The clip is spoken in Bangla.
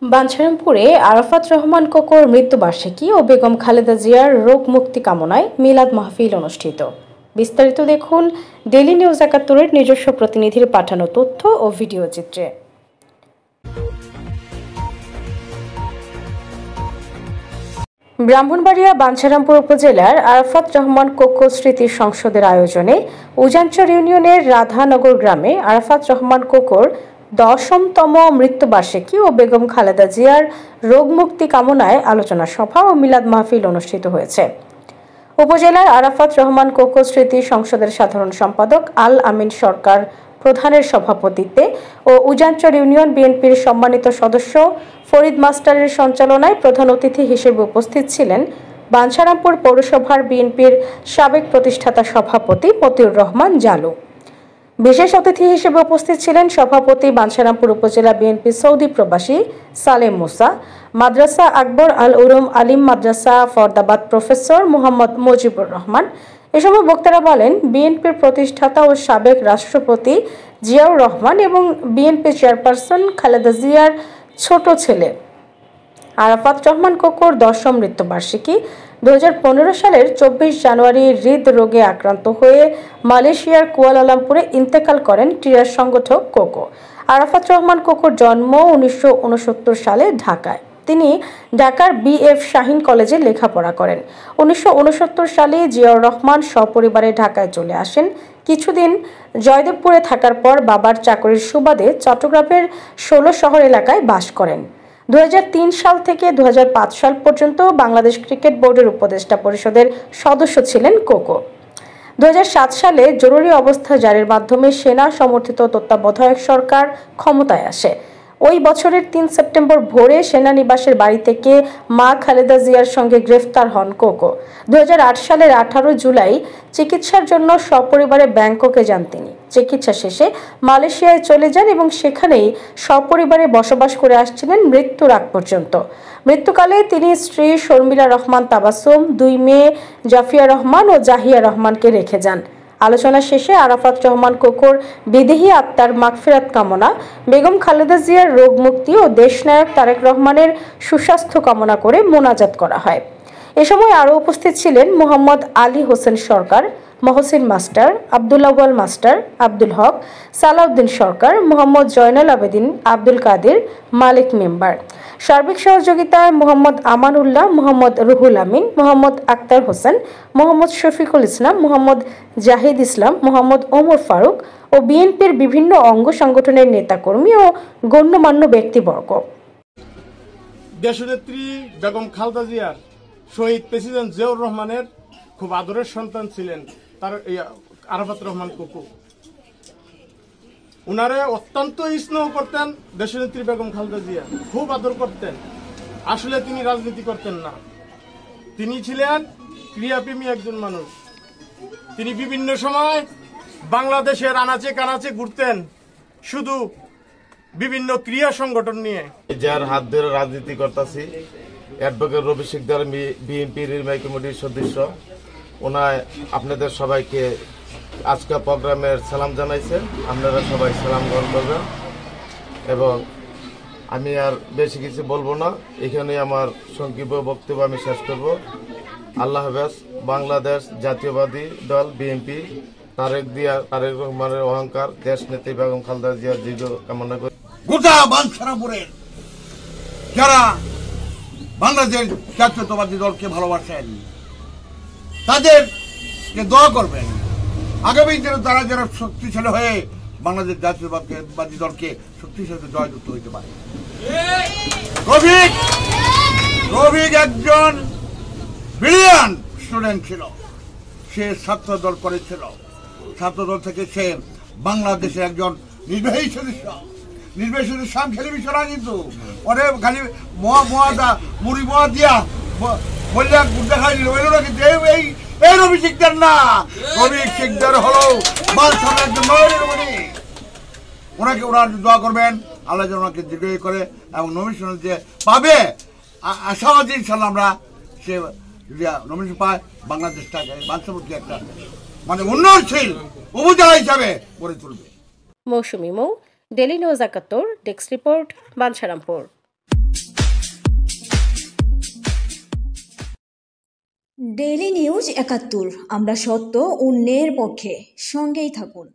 বাঞ্ছারামপুরে আরাফাত রহমান কোকোর মৃত্যুবার্ষিকী ও বেগম খালেদা জিয়ার রোগ মুক্তি কামনায় মিলাদ মাহফিল অনুষ্ঠিত। বিস্তারিত দেখুন ডেইলি নিউজ ৭১-এর নিজস্ব প্রতিনিধির পাঠানো তথ্য ও ভিডিও চিত্রে। ব্রাহ্মণবাড়িয়া বাঞ্ছারামপুর উপজেলার আরাফাত রহমান কোকো স্মৃতি সংসদের আয়োজনে উজানচর ইউনিয়নের রাধানগর গ্রামে আরাফাত রহমান কোকোর ১০তম মৃত্যুবার্ষিকী ও বেগম খালেদা জিয়ার রোগ মুক্তি কামনায় আলোচনা সভা ও মিলাদ মাহফিল অনুষ্ঠিত হয়েছে। উপজেলার আরাফাত রহমান কোকো স্মৃতি সংসদের সাধারণ সম্পাদক আল আমিন সরকার প্রধানের সভাপতিত্বে ও উজানচর ইউনিয়ন বিএনপির সম্মানিত সদস্য ফরিদ মাস্টারের সঞ্চালনায় প্রধান অতিথি হিসেবে উপস্থিত ছিলেন বাঞ্ছারামপুর পৌরসভার বিএনপির সাবেক প্রতিষ্ঠাতা সভাপতি মতিউর রহমান জালু। বিশেষ অতিথি হিসেবে উপস্থিত ছিলেন সভাপতি বাঞ্ছারামপুর উপজেলা বিএনপি সৌদি প্রবাসী সালেম মুসা, মাদ্রাসা আকবর আল উলুম আলিম মাদ্রাসা ফরদাবাদ প্রফেসর মোহাম্মদ মুজিবুর রহমান। এ সময় বক্তারা বলেন, বিএনপির প্রতিষ্ঠাতা ও সাবেক রাষ্ট্রপতি জিয়াউর রহমান এবং বিএনপি চেয়ারপারসন খালেদা জিয়ার ছোট ছেলে আরাফাত রহমান কোকোর ১০ম মৃত্যুবার্ষিকী ২০১৫ সালের ২৪ জানুয়ারি হৃদরোগে আক্রান্ত হয়ে মালয়েশিয়ার কুয়ালালামপুরে ইন্তেকাল করেন ক্রীড়া সংগঠক কোকো। আরাফাত রহমান কোকোর জন্ম ১৯৬৯ সালে ঢাকায়। তিনি ঢাকার BF শাহীন কলেজে লেখাপড়া করেন। ১৯৬৯ সালে জিয়াউর রহমান সপরিবারে ঢাকায় চলে আসেন। কিছুদিন জয়দেবপুরে থাকার পর বাবার চাকরির সুবাদে চট্টগ্রামের ১৬ শহর এলাকায় বাস করেন। ২০০৩ সাল থেকে ২০০৫ সাল পর্যন্ত বাংলাদেশ ক্রিকেট বোর্ডের উপদেষ্টা পরিষদের সদস্য ছিলেন কোকো। ২০০৭ সালে জরুরি অবস্থা জারির মাধ্যমে সেনা সমর্থিত তত্ত্বাবধায়ক সরকার ক্ষমতায় আসে। ওই বছরের ৩ সেপ্টেম্বর ভোরে সেনানিবাসের বাড়ি থেকে মা খালেদা জিয়ার সঙ্গে গ্রেফতার হন কোকো। ২০০৮ সালের ১৮ জুলাই চিকিৎসার জন্য সপরিবারে ব্যাংককে যান তিনি। চিকিৎসা শেষে মালয়েশিয়ায় চলে যান এবং সেখানেই সপরিবারে বসবাস করে আসছিলেন মৃত্যুর আগ পর্যন্ত। মৃত্যুকালে তিনি স্ত্রী শর্মিলা রহমান তাবাসুম, ২ মেয়ে জাফিয়া রহমান ও জাহিয়া রহমানকে রেখে যান। আলোচনা শেষে আরাফাত রহমান কোকোর বিদেহী আত্মার মাগফিরাত কামনা, বেগম খালেদা জিয়ার রোগ মুক্তি ও দেশনায়ক তারেক রহমানের সুস্বাস্থ্য কামনা করে মোনাজাত করা হয়। এ সময় আরও উপস্থিত ছিলেন মোহাম্মদ আলী হোসেন সরকার, মহসিন মাস্টার, আব্দুল আউয়াল মাস্টার, আব্দুল হক, সালাউদ্দিন সরকার, মোহাম্মদ জয়নাল আবেদিন, আব্দুল কাদের, মালিক মেম্বার। সার্বিক সহযোগিতায় মোহাম্মদ আমানুল্লাহ, মোহাম্মদ রুহুল আমিন, মোহাম্মদ আক্তার হোসেন, মোহাম্মদ শফিকুল ইসলাম, মোহাম্মদ জাহিদ ইসলাম, মোহাম্মদ ওমর ফারুক ও বিএনপির বিভিন্ন অঙ্গ সংগঠনের নেতাকর্মী ও গণ্যমান্য ব্যক্তিবর্গ। দেশনেত্রী বেগম খালেদা জিয়ার শহীদ প্রেসিডেন্ট জিয়াউর রহমানের খুব আদরের সন্তান ছিলেন তার আরাফাত রহমান কোকো। উনারে অত্যন্ত স্নেহ করতেন দেশনেত্রী বেগম খালেদা জিয়া, খুব আদর করতেন। আসলে তিনি রাজনীতি করতেন না, তিনি ছিলেন ক্রীড়াপ্রেমী একজন মানুষ। তিনি বিভিন্ন সময় বাংলাদেশের আনাচে কানাচে ঘুরতেন, শুধু বিভিন্ন ক্রীড়া সংগঠন নিয়ে। যার হাত ধরে রাজনীতি করতেছি অ্যাডভোকেট রবি শিকদার, বিএনপির নির্বাহী কমিটির সদস্য। ওনায় আপনাদের সবাইকে আজকের প্রোগ্রামের সালাম জানাইছেন, আপনারা সবাই সালাম গ্রহণ করবেন। এবং আমি আর বেশি কিছু বলবো না, এখানে আমার সংক্ষিপ্ত বক্তব্য আমি শেষ করব। আল্লাহ হাফেজ। বাংলাদেশ জাতীয়বাদী দল বিএনপি, তারেক রহমানের অহংকার, দেশ নেত্রী বেগম খালেদা জিয়ার দীর্ঘ কামনা করি। গোটা বাঞ্ছারামপুরের যারা বাংলাদেশ জাতীয়তাবাদী দলকে ভালোবাসেন তাদেরকে দোয়া করবেন, আগামী দিনে তারা যারা শক্তিশালী হয়ে বাংলাদেশ জাতীয়তাবাদী দলকে শক্তিশালী জয়যুক্ত হইতে পারে। রফিক একজন ব্রিলিয়ান্ট স্টুডেন্ট ছিল, সে ছাত্র দল করেছিল, ছাত্র দল থেকে সে বাংলাদেশের একজন নির্বাহী সদস্য। নির্বাহী সদস্য খেলে বিষয় না, কিন্তু অনেক খালি মুড়ি মোয়া দিয়া বললে গুড্ডা খাই নিল, কিন্তু এই রবি শিকদার না, রবি শিকদার হলো একজন নয়নমণি। ওনাকে ওনার দোয়া করবেন, আল্লাহ যেন ওনাকে দীর্ঘ করে এবং নমিনেশন যে পাবে আশাবাদী ইনশাল্লাহ আমরা সে নমিনেশন পায়, বাংলাদেশটাকে বাঞ্ছারামপুরকে একটা মানে উন্নয়নশীল উপজেলা হিসাবে গড়ে তুলবে। Mousumi Mou, Daily News ৭১, desk report, Bancharampur. Daily News ৭১, আমরা সত্য অন্যের পক্ষে, সঙ্গেই থাকুন।